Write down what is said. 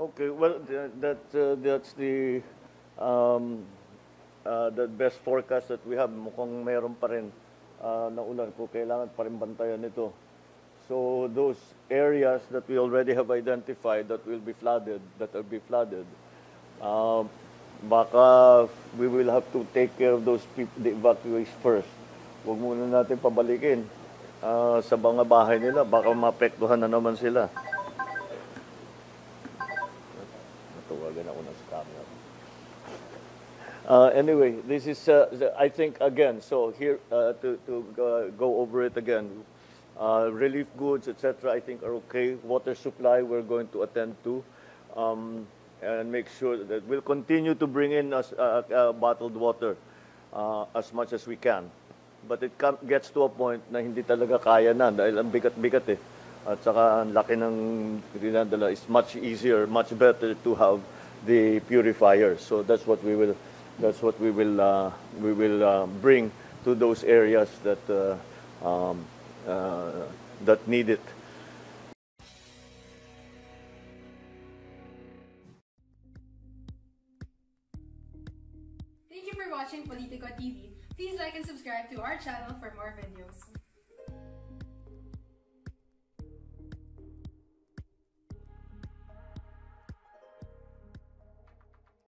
Okay, well, that's the best forecast that we have. Mukhang mayroon pa rin na ulan kung kailangan pa rin bantayan ito. So those areas that we already have identified that will be flooded, baka we will have to take care of those people, the evacuees first. Huwag muna natin pabalikin sa mga bahay nila, baka maapektuhan na naman sila. Natawagan ako ng scammer. Anyway, this is, I think, again, so here, to go over it again, relief goods, etc., I think are okay. Water supply, we're going to attend to, and make sure that we'll continue to bring in bottled water as much as we can. But it gets to a point na hindi talaga kaya na dahil ang bigat-bigat eh. At saka ang laki ng dinadala. It's much easier, much better to have the purifier. So that's what we will bring to those areas that that need it. Thank you for watching Politico TV. Please like and subscribe to our channel for more videos.